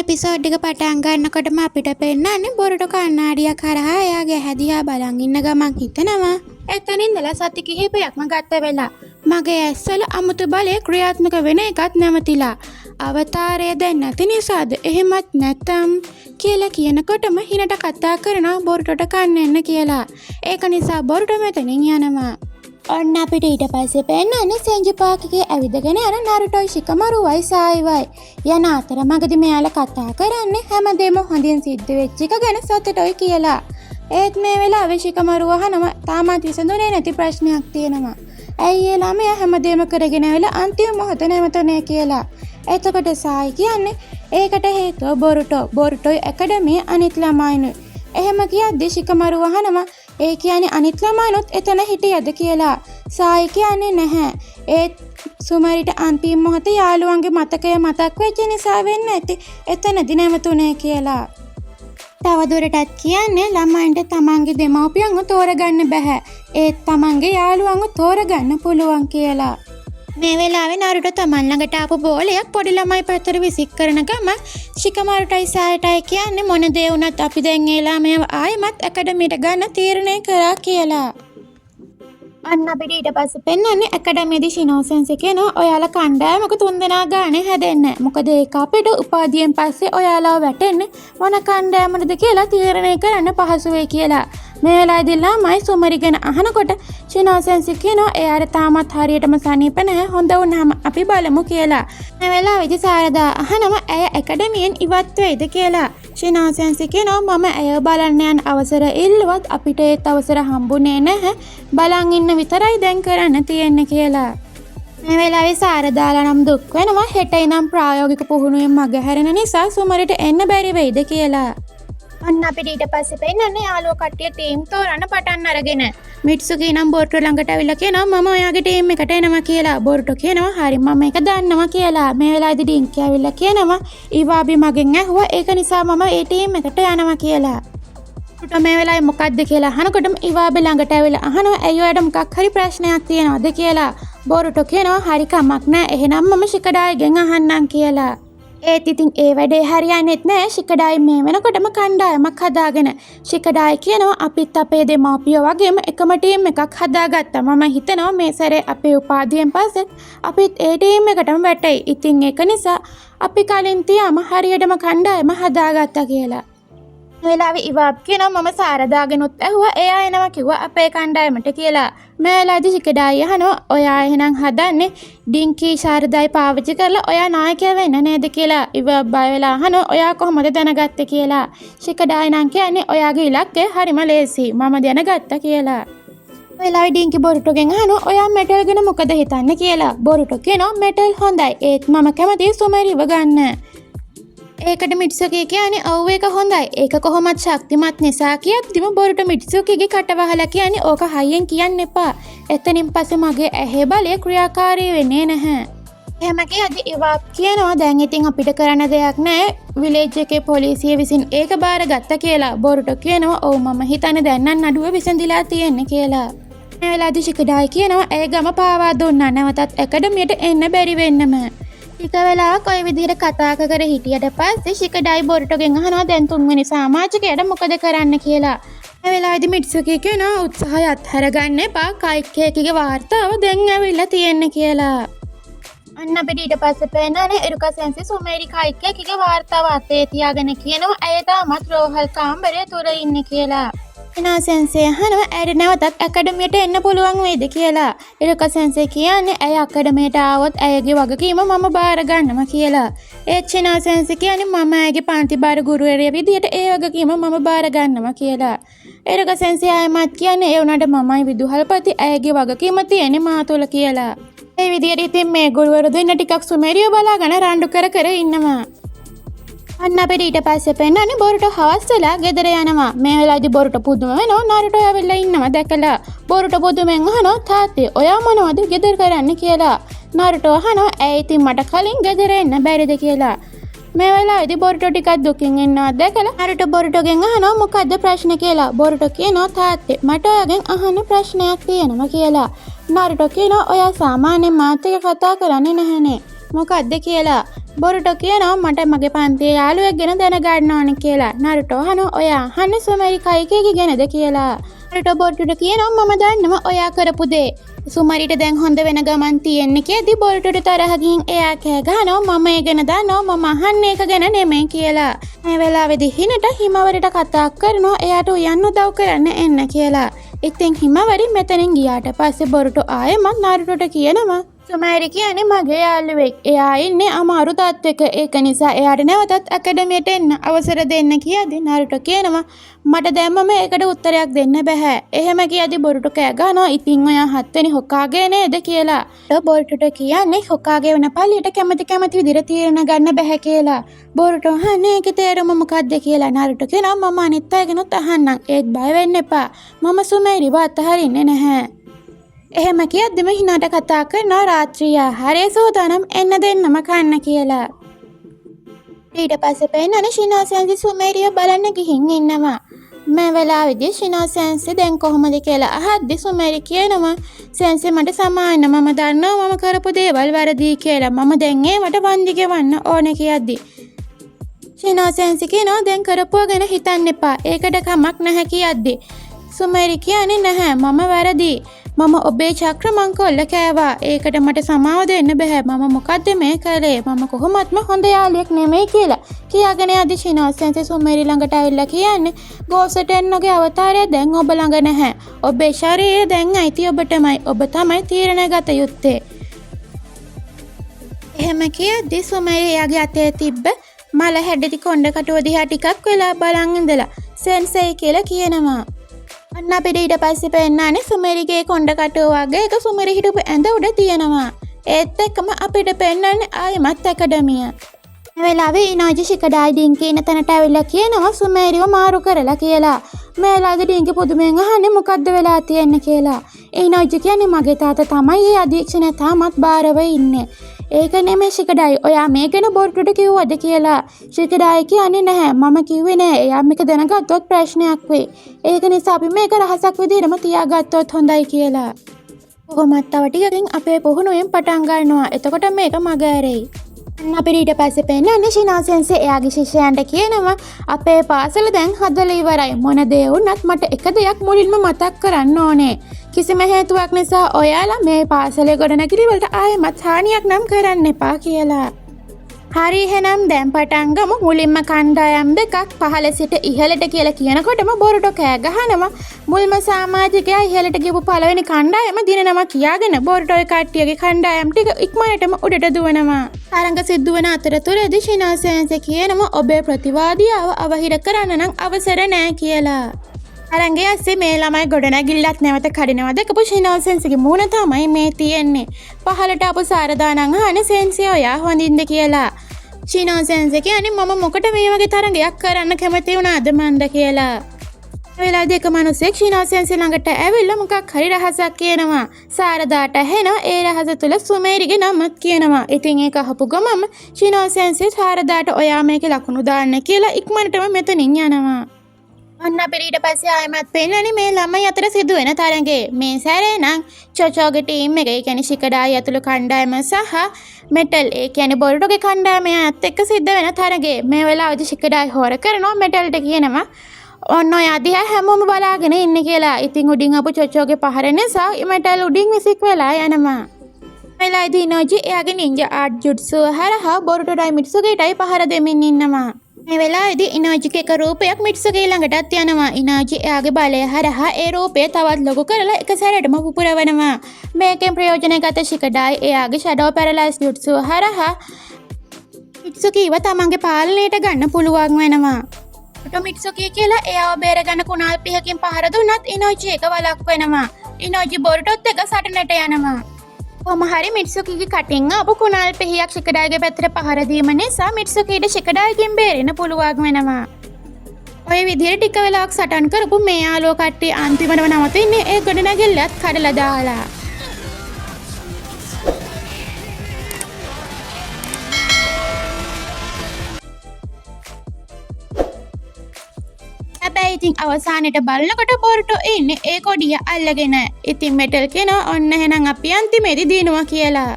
Episode එක පටන් ගන්නකොටම අපිට පෙන්නන්නේ බොරුටු කණ්ණාඩියක් හරහා එයාගේ හැදියා බලන් ඉන්න ගමන් හිතනවා එතනින් ඉඳලා සති කිහිපයක්ම ගත වෙලා මගේ ඇස්වල අමුතු බලය ක්‍රියාත්මක වෙන එකත් නැවතිලා අවතාරය දැන් නැති නිසාද එහෙමත් නැත්නම් කියලා කියනකොටම හිනට කතා කරනවා බොරුටට කන්න එන්න කියලා. ඒක නිසා බොරුට මෙතනින් යනවා. ඔන්න අපිට ඊට පස්සේ පෙන්නන්නේ සෙන්ජි පාක්ගේ ඇවිදගෙන යන නරුටෝයි ශිකමරුවයි සායිවයි. යන අතර මගදී මෙයාලා කතා කරන්නේ හැමදේම හොඳින් සිද්ධ වෙච්ච එක ගැන සතුටුයි කියලා. ඒත් මේ වෙලාවේ ශිකමරුව අහනවා තාමත් විසඳුනේ නැති ප්‍රශ්නයක් තියෙනවා. ඇයි ඒ ළමයා හැමදේම කරගෙන ඇවිල්ලා අන්තිම මොහොත නැවතුනේ කියලා. එතකොට සායි කියන්නේ ඒකට හේතුව බොරුටෝයි ඇකඩමියේ අනිත් ළමයිනුයි. එහෙම කියද්දි ශිකමරුව අහනවා ඒ කියන්නේ අනිත් ළමයිනුත් එතන හිටියද කියලා. සායි කියන්නේ නැහැ. ඒත් සුමරිට අන්තිම මොහොතේ යාළුවන්ගේ මතකය මතක් වෙච්ච නිසා වෙන්න ඇති එතනදි නැවතුනේ කියලා. තවදුරටත් කියන්නේ ළමයින්ට තමන්ගේ දෙමව්පියන්ව තෝරගන්න බෑ. ඒත් තමන්ගේ යාළුවන්ව තෝරගන්න පුළුවන් කියලා. මේ වෙලාවේ නරුටෝ තමන් ළඟට ආපු බෝලයක් පොඩි ළමයි පැත්තට විසික් කරන ගම ශිකමාරුටයි සායටයි කියන්නේ මොන දේ වුණත් අපි දැන් ඒ ළමයව ආයෙමත් ඇකඩමියට ගන්න තීරණය කරා කියලා. අන්න අපිට ඊට පස්සේ පෙන්නන්නේ ඇකඩමියේදී ශිනෝ සෙන්සෙ කියනවා ඔයාලා කණ්ඩායමක 3 දෙනා ගානේ හැදෙන්න. මොකද ඒක අපිට උපාධියෙන් පස්සේ ඔයාලා වැටෙන්නේ මොන කණ්ඩායමකටද කියලා තීරණය කරන්න පහසු වෙයි කියලා. මේ වෙලාවේදී ළමයි සුමරි ගැන අහනකොට ශිනෝ සෙන්සෙ කියනවා එයාට තාමත් හරියටම සනීප නැහැ. හොඳ වුණාම අපි බලමු කියලා. මේ වෙලාවේදී සාරදා අහනවා ඇය ඇකඩමියෙන් ඉවත් වෙයිද කියලා. ශිනෝ සෙන්සෙ කියනවා මම ඇය බලන්න යන අවසර ඉල්ලුවත් අපිට ඒත් අවසර හම්බුනේ නැහැ. බලන් ඉන්න විතරයි දැන් කරන්න තියෙන්නේ කියලා. මේ වෙලාවේ සාරදාලා නම් දුක් වෙනවා හෙට ඉනම් ප්‍රායෝගික පුහුණුවෙන් මග හැරෙන නිසා සුමරිට එන්න බැරි වෙයිද කියලා. අන්න අපිට ඊට පස්සේ පෙන්නන්නේ යාළුවෝ කට්ටිය ටීම් තෝරන්න පටන් අරගෙන. මිට්සුකි නම් බොරුටෝ ළඟට ඇවිල්ලා කියනවා මම ඔයාගේ ටීම් එකට එනවා කියලා. බොරුටෝ කියනවා හරි මම ඒක දන්නවා කියලා. මේ වෙලාවේදී ඩින්කි ඇවිල්ලා කියනවා ඊවාබි මගෙන් ඇහුවා ඒක නිසා මම ඒ ටීම් එකට යනවා කියලා. බොරුටෝ මේ වෙලාවේ මොකද්ද කියලා අහනකොටම ඊවාබි ළඟට ඇවිල්ලා අහනවා ඇයි ඔයාට මොකක් හරි ප්‍රශ්නයක් තියෙනවද කියලා. බොරුටෝ කියනවා හරි කමක් නැහැ එහෙනම් මම ශිකඩායිගෙන් අහන්නම් කියලා. ඒත් ඉතින් ඒ වැඩේ හරියන්නේත් නෑ ශිකඩායි මේ වෙනකොටම කණ්ඩායමක් හදාගෙන. ශිකඩායි කියනවා අපිත් අපේ දෙමාපියෝ වගේම එකම ටීම් එකක් හදාගත්තා. මම හිතනවා මේ සැරේ අපේ උපාධියෙන් පස්සේ අපිත් ඒ ටීම් එකටම වැටෙයි. ඉතින් ඒක නිසා අපි කලින් තියාම හරියටම කණ්ඩායම හදාගත්තා කියලා. වෙලාවේ ඉවාබ් කියනවා මම සාරදාගෙනුත් ඇහුවා එයා එනවා කිව්වා අපේ කණ්ඩායමට කියලා. මේ වෙලාවේදී ශිකඩායි අහනවා ඔයා එහෙනම් හදන්නේ ඩින්කි සාරදායි පාවිච්චි කරලා ඔයා නායකයා වෙන්න නේද කියලා. ඉවාබ් බය වෙලා අහනවා ඔයා කොහොමද දැනගත්තේ කියලා. ශිකඩායි නම් කියන්නේ ඔයාගේ ඉලක්කය හරිම ලේසි මම දැනගත්තා කියලා. වෙලාවේ ඩින්කි බොරුටෝගෙන් අහනවා ඔයා මෙටල් ගැන මොකද හිතන්නේ කියලා. බොරුටෝ කියනවා මෙටල් හොඳයි ඒත් මම කැමතියි සුමරිව ගන්න. ඒකට මිට්සුකි කියන්නේ ඔව් ඒක හොඳයි. ඒක කොහොමත් ශක්තිමත් නිසා කියද්දිම බොරුටෝ මිට්සුකිගේ කට වහලා කියන්නේ ඕක හයියෙන් කියන්න එපා. එතනින් පස්සේ මගේ ඇහි බලය ක්‍රියාකාරී වෙන්නේ නැහැ. එහෙම කියද්දි ඉවාබ් කියනවා දැන් ඉතින් අපිට කරන්න දෙයක් නැහැ. විලේජ් එකේ පොලිසිය විසින් ඒක බාරගත්තා කියලා. බොරුටෝ කියනවා ඔව් මම හිතන්නේ දැන් නම් නඩුව විසඳිලා තියෙන්නේ කියලා. මේ වෙලාවේදී ශිකඩායි කියනවා ඒ ගම පාවා දුන්නා නැවතත් ඇකඩමියට එන්න බැරි වෙන්නම. ටික වෙලාවක් ඔය විදිහට කතා කර හිටියට පස්සේ ශිකඩායි බොරුටෝගෙන් අහනවා දැන් තුන්වෙනි සමාජිකයට මොකද කරන්න කියලා. මේ වෙලාවේදී මිට්සුකි කියනවා උත්සාහය අත්හැරගන්න එපා කයිකේකිගේ වාර්තාව දැන් ඇවිල්ලා තියෙන්නේ කියලා. අන්න අපිට ඊට පස්සේ පේනනේ එරුකා සෙන්සි සුමේරි කයිකේකිගේ වාර්තාව අතේ තියාගෙන කියනවා ඇය තාමත් රෝහල් කාමරය තුර ඉන්නේ කියලා. ශිනෝ සෙන්සෙ අහනවා ඇයට නැවතත් ඇකඩමියට එන්න පුළුවන් වේද කියලා. එරුකා සෙන්සෙ කියන්නේ ඇය ඇකඩමියට ආවොත් ඇයගේ වගකීම මම බාර ගන්නවා කියලා. ඒත් ශිනෝ සෙන්සෙ කියන්නේ මම ඇයගේ පන්ති බාර ගුරුවරිය විදියට ඒ වගකීම මම බාර ගන්නවා කියලා. එරුකා සෙන්සෙ ආයමත් කියන්නේ ඒ උනට මමයි විදුහල්පති ඇයගේ වගකීම තියෙන්නේ මා තුල කියලා. ඒ විදියට ඉතින් මේ ගුරුවරු දෙන්න ටිකක් සුමේරිය බලාගෙන රණ්ඩු කර ඉන්නවා. අන්න අපිට ඊට පස්සේ පෙන්නන්නේ බොරුටෝ හවස් වෙලා ගෙදර යනවා. මේ වෙලාවේදී බොරුටෝ පුදුම වෙනවා නරුටෝ ඇවිල්ලා ඉන්නවා දැකලා. බොරුටෝ පුදුමෙන් අහනවා තාත්තේ ඔයා මොනවද ගෙදර කරන්නේ කියලා. නරුටෝ අහනවා ඇයි ඉතින් මට කලින් ගෙදර එන්න බැරිද කියලා. මේ වෙලාවේදී බොරුටෝ ටිකක් දුකින් ඉන්නවා දැකලා නරුටෝ බොරුටෝගෙන් අහනවා මොකද්ද ප්‍රශ්නේ කියලා. බොරුටෝ කියනවා තාත්තේ මට ඔයාගෙන් අහන්න ප්‍රශ්නයක් තියෙනවා කියලා. නරුටෝ කියනවා ඔයා සාමාන්‍යයෙන් මාත් එක්ක කතා කරන්නේ නැහනේ. මොකද්ද කියලා. බොරුටෝ කියනවා මට මගේ පන්තියේ යාළුවෙක් ගැන දැනගන්න ඕනේ කියලා. නරුටෝ අහනවා ඔයා අහන්නේ සුමරි කයිකේගේ ගැනද කියලා. නරුටෝ බොරුටට කියනවා මම දන්නවා ඔයා කරපු දේ. සුමරිට දැන් හොඳ වෙන ගමන් තියෙන්නේ කියද්දි බොරුටට තරහ ගින් එයා කෑ ගහනවා මම ඒ ගැන දන්නවා මම අහන්නේ ඒක ගැන නෙමෙයි කියලා. මේ වෙලාවේදී හිනට හිමවරට කතා කරනවා එයාට උයන් උදව් කරන්න එන්න කියලා. ඉතින් හිමවරි මෙතනින් ගියාට පස්සේ බොරුටෝ ආයෙමත් නරුටෝට කියනවා සුමරි කියන්නේ මගේ යාළුවෙක්. එයා ඉන්නේ අමාරු තත්ත්වයක. ඒක නිසා එයාට නැවතත් ඇකඩමියට එන්න අවසර දෙන්න කියද්දි නරුටෝ කියනවා මට දැම්මම ඒකට උත්තරයක් දෙන්න බෑ. එහෙම කියද්දි බොරුටෝ කෑ ගහනවා ඉතින් ඔයා හත්වෙනි හොකාගේ නේද කියලා. බොරුටෝ කියන්නේ හොකාගේ වෙන පල්ලියට කැමති විදිහට තීරණ ගන්න බෑ කියලා. බොරුටෝ අහන්නේ ඒකේ තේරුම මොකක්ද කියලා. නරුටෝ කියනවා මම අනිත් අයගෙනුත් අහන්නම්. ඒත් බය වෙන්න එපා. මම සුමරිව අතහරින්නේ නැහැ. එහෙම කියද්දිම හිනාට කතා කරනවා රාත්‍රී ආහාරය සූදානම් එන්න දෙන්නම කන්න කියලා. ඊට පස්සේ පෙන්නන ශිනාසෙන්සි සුමේරිය බලන්න ගිහින් ඉන්නවා. මේ වෙලාවේදී ශිනාසෙන්සි දැන් කොහොමද කියලා අහද්දි සුමේරි කියනවා සෙන්සි මට සමාන මම දන්නවා මම කරපු දේවල් වැරදි කියලා. මම දැන් ඒවට වන්දි ගෙවන්න ඕනේ කියද්දි ශිනාසෙන්සි කියනවා දැන් කරපුවා ගැන හිතන්න එපා. ඒකට කමක් නැහැ කියද්දි සුමේරි කියන්නේ නැහැ මම වැරදි. මම ඔබේ චක්‍ර මංකොල්ල කෑවා. ඒකට මට සමාව දෙන්න බෑ. මම මොකද්ද මේ කළේ? මම කොහොමත්ම හොඳ යාළුවෙක් නෙමෙයි කියලා. කියාගෙන යද්දි ශිනාසෙන්සි සුමේරි ළඟට ඇවිල්ලා කියන්නේ ගෝසටෙන්ගේ අවතාරය දැන් ඔබ ළඟ නැහැ. ඔබේ ශරීරය දැන් අයිති ඔබටමයි. ඔබ තමයි තීරණ ගත යුත්තේ. එහෙම කියද්දි සුමේරි එයාගේ අතේ තිබ්බ මල හැඩති කොණ්ඩ කටුව දිහා ටිකක් වෙලා බලන් ඉඳලා සෙන්සෙයි කියලා කියනවා. අන්න අපිට ඊට පස්සේ පෙන්නන්නේ සුමරිගේ කොණ්ඩ කටුව වගේ එක සුමරි හිටපු ඇඳ උඩ තියෙනවා. ඒත් එක්කම අපිට පෙන්නන්නේ ආයෙමත් ඇකඩමිය. මේ වෙලාවේ ඉනෝජි ශිකඩායි ඩින්කි ඉන්න තැනට ඇවිල්ලා කියනවා සුමරිව මාරු කරලා කියලා. මේ වෙලාවේ ඩින්කි පුදුමෙන් අහන්නේ මොකද්ද වෙලා තියෙන්නේ කියලා. ඉනෝජි කියන්නේ මගේ තාත්තා තමයි මේ අධීක්ෂණය තාමත් බාරව ඉන්නේ. ඒක නෙමෙයි ශිකඩායි ඔයා මේ ගැන බොරුටට කිව්වද කියලා. ශිකඩායි කියන්නේ නැහැ මම කිව්වේ නෑ. එයා මේක දැනගත්තොත් ප්‍රශ්නයක් වෙයි. ඒක නිසා අපි මේක රහසක් විදිහටම තියාගත්තොත් හොඳයි කියලා. කොහොමත් තව ටිකකින් අපේ පුහුණුවෙන් පටන් ගන්නවා. එතකොට මේක මග ඇරෙයි. අන්න අපිට ඊට පස්සේ පෙන්නන්නේ ශිනාසෙන්සි එයාගේ ශිෂ්‍යයන්ට කියනවා අපේ පාසල දැන් හදලා ඉවරයි. මොන දේ වුණත් මට එක දෙයක් මුලින්ම මතක් කරන්න ඕනේ. කිසිම හේතුවක් නිසා ඔයාලා මේ පාසලේ ගොඩනැගිලි වලට ආයෙමත් හානියක් නම් කරන්න එපා කියලා. හරි එහෙනම් දැන් පටන් ගමු. මුලින්ම කණ්ඩායම් දෙකක් පහළ සිට ඉහළට කියලා කියනකොටම බොරුටෝ කෑ ගහනවා. මුල්ම සමාජිකයා ඉහළට ගිහපු පළවෙනි කණ්ඩායම දිනනවා කියාගෙන බොරුටෝ කට්ටියගේ කණ්ඩායම් ටික ඉක්මනටම උඩට දුවනවා. තරඟ සිද්ධ වන අතරතුරදී ශිනාසෙන්සි කියනවා ඔබේ ප්‍රතිවාදියාව අවහිර කරන්න නම් අවසර නැහැ කියලා. තරඟයේ ඇස්සේ මේ ළමයි ගොඩනැගිල්ලක් නැවත කඩනවා දැකපු ශිනාසෙන්සිගේ මූණ තමයි මේ තියෙන්නේ. පහළට ආපු සාරදානන් අහන්නේ සෙන්සි ඔයා හොඳින්ද කියලා. ශිනාසෙන්සි කියන්නේ මම මොකට මේ වගේ තරඟයක් කරන්න කැමති වුණාද මන්ද කියලා. වෙලාව දෙක මිනිස්සෙක් ශිනාසෙන්සි ළඟට ඇවිල්ලා මොකක් හරි රහසක් කියනවා. සාරදාට ඇහෙනවා ඒ රහස තුල සුමේරිගේ නමත් කියනවා. ඉතින් ඒක අහපු ගමම ශිනාසෙන්සි සාරදාට ඔයා මේකේ ලකුණු දාන්න කියලා ඉක්මනටම මෙතනින් යනවා. අන්න අපිට ඊට පස්සේ ආයෙමත් පෙන්නන්නේ මේ ළමයි අතර සිදුවෙන තරඟේ. මේ සැරේ නම් චොචෝගේ ටීම් එක, ඒ කියන්නේ ශිකඩායි ඇතුළු කණ්ඩායම සහ මෙටල්, ඒ කියන්නේ බොරුටෝගේ කණ්ඩායමත් එක්ක සිද්ධ වෙන තරඟේ. මේ වෙලාවේදී ශිකඩායි හොර කරනවා මෙටල්ට කියනවා ඔන්න ඔය අදිහා හැමෝම බලාගෙන ඉන්නේ කියලා. ඉතින් උඩින් ආපු චොචෝගේ පහර නිසා මෙටල් උඩින් විසික් වෙලා යනවා. වෙලාවේදී ඉනෝජි එයාගේ නින්ජා ආර්ට් ජුට්සුව හරහා බොරුටෝටයි මිට්සුගේටයි පහර දෙමින් ඉන්නවා. මේ වෙලාවේදී ඉනෝජිගේ එක රූපයක් මිට්සුගේ ළඟටත් යනවා. ඉනෝජි එයාගේ බලය හරහා ඒ රූපය තවත් ලොකු කරලා එක සැරේටම පුපුරවනවා. මේකෙන් ප්‍රයෝජන ගත ශිකඩායි එයාගේ ෂැඩෝ පැරලයිස් ජුට්සුව හරහා මිට්සුගීව තමන්ගේ පාලනයට ගන්න පුළුවන් වෙනවා. මිට්සුගී කියලා එයාව බේරගන්න කුණාල්පියකින් පහර දුන්නත් ඉනෝජි එක වළක්වනවා. ඉනෝජි බොරුටොත් එක සටනට යනවා. කොහොම හරි මිට්සුකිගේ කටින් ආපු කුණාල් පිහියක් ශිකඩායිගේ පැත්තට පහර දීම නිසා මිට්සුකීට ශිකඩායිගෙන් බේරෙන්න පුළුවන් වෙනවා. ඔය විදිහට ටික වෙලාවක් සටන් කරපු මේ යාළුවෝ කට්ටිය අන්තිමටම නවතින්නේ ඒ ගොඩනැගිල්ලත් කඩලා දාලා. හැබැයි ඉතින් අවසානයේ බලනකොට බොරුටෝ ඉන්නේ ඒ කොඩිය අල්ලගෙන. ඉතින් මෙටල් කියනවා ඔන්න එහෙනම් අපි අන්තිමේදී දිනුවා කියලා.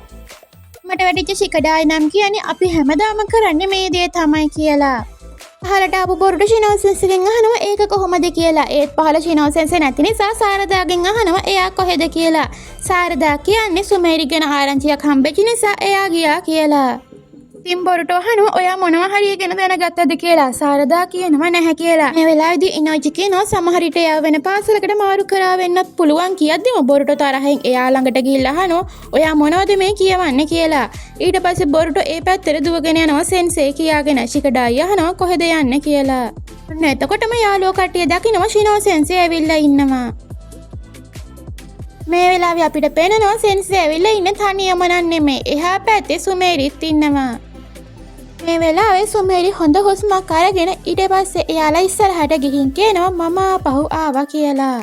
මට වැටිච්ච ශිකඩායි නම් කියන්නේ අපි හැමදාම කරන්නේ මේ දේ තමයි කියලා. පහලට ආපු බොරුට ශිනෝසෙන්සගෙන් අහනවා ඒක කොහොමද කියලා. ඒත් පහල ශිනෝසෙන්ස නැති නිසා සාරදාගෙන් අහනවා එයා කොහෙද කියලා. සාරදා කියන්නේ සුමේරි ගැන ආරංචියක් හම්බෙච්ච නිසා එයා ගියා කියලා. ඉතින් බොරුට අහනවා ඔයා මොනවා හරි ගැන දැනගත්තද කියලා. සාරදා කියනවා නැහැ කියලා. මේ වෙලාවේදී ඉනෝජි කියනවා සමහර විට එයා වෙන පාසලකට මාරු කරා වෙන්නත් පුළුවන් කියද්දිම බොරුට තරහින් එයා ළඟට ගිහිල්ලා අහනවා ඔයා මොනවද මේ කියවන්නේ කියලා. ඊට පස්සේ බොරුට ඒ පැත්තට දුවගෙන යනවා සෙන්සේ කියාගෙන. ශිකඩායි අහනවා කොහෙද යන්නේ කියලා. ඔන්න එතකොටම යාළුවෝ කට්ටිය දකිනවා ශිනෝ සෙන්සේ ඇවිල්ලා ඉන්නවා. මේ වෙලාවේ අපිට පේනවා සෙන්සේ ඇවිල්ලා ඉන්නේ තනියම නෙමෙයි. එහා පැත්තේ සුමේරිත් ඉන්නවා. මේ වෙලාවේ සුමේරි හොඳ හුස්මක් අරගෙන ඊට පස්සේ එයාලා ඉස්සරහට ගිහින් කියනවා මම ආපහු ආවා කියලා.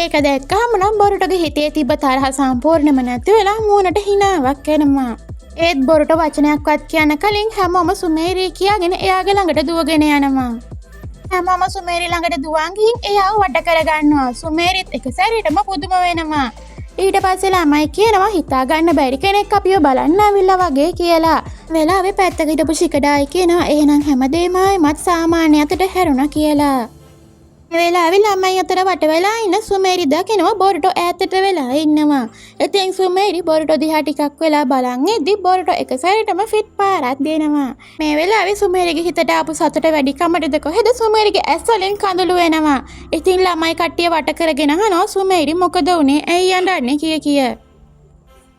ඒක දැක්කම නම් බොරුටගේ හිතේ තිබ්බ තරහ සම්පූර්ණයෙන්ම නැති වෙලා මූණට හිනාවක් එනවා. ඒත් බොරුට වචනයක්වත් කියන්න කලින් හැමෝම සුමේරි කියාගෙන එයාගේ ළඟට දුවගෙන යනවා. හැමෝම සුමේරි ළඟට දුවන් ගිහින් එයාව වට කරගන්නවා. සුමේරිත් එක සැරේටම පුදුම වෙනවා. ඊට පස්සේ ළමයි කියනවා හිතා ගන්න බැරි කෙනෙක් අපිව බලන්න ඇවිල්ලා වගේ කියලා. වෙලාවේ පැත්තක හිටපු ශිකඩායි කියනවා එහෙනම් හැමදේමත් සාමාන්‍ය අතට හැරුණා කියලා. මේ වෙලාවේ ළමයි අතර වට වෙලා ඉන්න සුමේරි දකිනවා බොරුටෝ ඈතට වෙලා ඉන්නවා. ඉතින් සුමේරි බොරුටෝ දිහා ටිකක් වෙලා බලන් ඉද්දි බොරුටෝ එක සැරේටම ෆිට් පාරක් දෙනවා. මේ වෙලාවේ සුමේරිගේ හිතට ආපු සතුට වැඩි කමටද කොහෙද සුමේරිගේ ඇස් වලින් කඳුළු එනවා. ඉතින් ළමයි කට්ටිය වට කරගෙන අහනවා සුමේරි මොකද උනේ ඇයි යන්නේ කිය.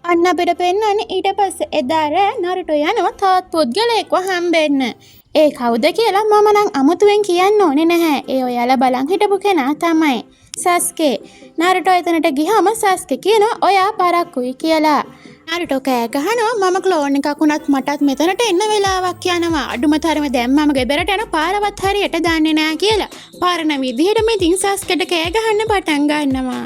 අන්න අපිට පෙන්නන්නේ ඊට පස්සේ එදා රෑ නරුටෝ යනවා තවත් පුද්ගලයෙක්ව හම්බෙන්න. ඒ කවුද කියලා මම නම් අමුතුවෙන් කියන්න ඕනේ නැහැ. ඒ ඔයාලා බලන් හිටපු කෙනා තමයි සස්කේ. නරුටෝ එතනට ගියාම සස්කේ කියනවා ඔයා පරක්කුයි කියලා. නරුටෝ කෑ ගහනවා මම ක්ලෝන් එකක් වුණත් මටත් මෙතනට එන්න වෙලාවක් යනවා. අඩුම තරමේ දැන් මම ගෙදරට යන පාරවත් හරියට දන්නේ නැහැ කියලා. පාරන විදිහටම ඉතින් සස්කේට කෑ ගහන්න පටන් ගන්නවා.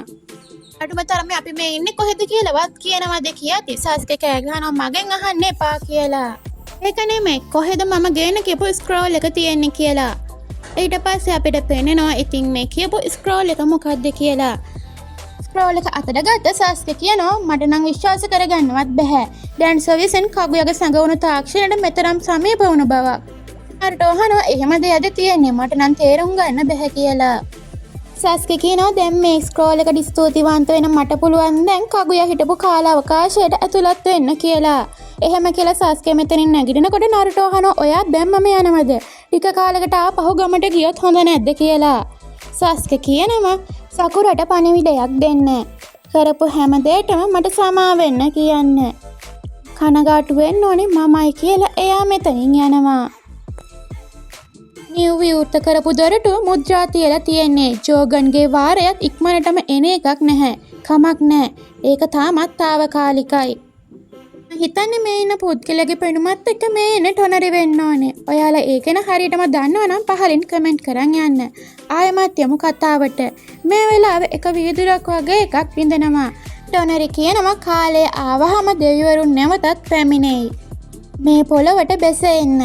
අඩුම තරමේ අපි මේ ඉන්නේ කොහෙද කියලාවත් කියනවාද කියති සස්කේ කෑ ගහනවා මගෙන් අහන්න එපා කියලා. ඒක නෙමෙයි කොහෙද මම ගේන කියපු ස්ක්‍රෝල් එක තියෙන්නේ කියලා. ඊට පස්සේ අපිට පේනවා ඉතින් මේ කියපු ස්ක්‍රෝල් එක මොකක්ද කියලා. ස්ක්‍රෝල් එක අතට ගත්ත සස්කේ කියනවා මට නම් විශ්වාස කරගන්නවත් බෑ. දැන් සර්විසෙන් කගුයගේ සංගවුණු තාක්ෂණයට මෙතරම් සමීප වුණ බවක්. අරටෝ අහනවා එහෙම දෙයක්ද තියෙන්නේ මට නම් තේරුම් ගන්න බෑ කියලා. සස්කේ කියනවා දැන් මේ ස්ක්‍රෝල් එකට ස්තුතිවන්ත වෙන මට පුළුවන් දැන් කගුය හිටපු කාල අවකාශයට ඇතුළත් වෙන්න කියලා. එහෙම කියලා සස්කේ මෙතනින් නැගිටිනකොට නරුටෝ අහනවා ඔයා දැම්මම යනවද? ටික කාලයකට ආපහු ගමට ගියොත් හොඳ නැද්ද කියලා. සස්කේ කියනවා සකුරට පණිවිඩයක් දෙන්න. කරපු හැම දෙයකම මට සමා වෙන්න කියන්න. කනගාටු වෙන්න ඕනේ මමයි කියලා එයා මෙතනින් යනවා. නිව් විවෘත කරපු දොරටු මුද්‍රා තියලා තියෙන්නේ. ජෝගන්ගේ වාරයත් ඉක්මනටම එන එකක් නැහැ. කමක් නැහැ. ඒක තාමත් తాවකාලිකයි. හිතන්නේ මේ ඉන්න පුද්ගලයාගේ පෙනුමත් එක්ක මේ එන ටොනරි වෙන්න ඕනේ. ඔයාලා ඒක ගැන හරියටම දන්නවනම් පහලින් කමෙන්ට් කරන් යන්න. ආයෙමත් යමු කතාවට. මේ වෙලාවේ එක වීදුරක් වගේ එකක් විඳිනවා. ටොනරි කියනවා කාලය ආවහම දෙවිවරුන් නැවතත් පැමිණෙයි. මේ පොළවට බැසෙන්න.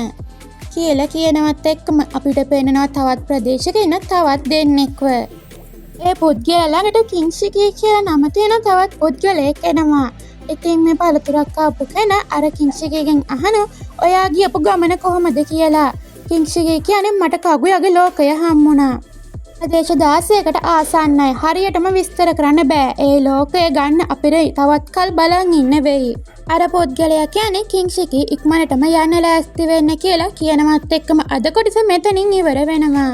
කියලා කියනවත් එක්කම අපිට පේනවා තවත් ප්‍රදේශයක ඉන්න තවත් දෙන්නෙක්ව. ඒ පුද්ගලයා ළඟට කිංෂිකී කියලා නම තියෙන තවත් පුද්ගලයෙක් එනවා. ඉතින් මේ පළතුරක් ආපු කෙනා අර කිංෂිකීගෙන් අහනවා ඔයා ගියපු ගමන කොහොමද කියලා. කිංෂිකී කියන්නේ මට කගුයගේ ලෝකය හම්බුණා. ප්‍රදේශ 16කට ආසන්නයි. හරියටම විස්තර කරන්න බෑ. ඒ ලෝකය ගන්න අපිට තවත් කල් බලන් ඉන්න වෙයි. අර පුද්ගලයා කියන්නේ කිංෂිකී ඉක්මනටම යන්න ලෑස්ති වෙන්න කියලා කියනවත් එක්කම අද කොටස මෙතනින් ඉවර වෙනවා.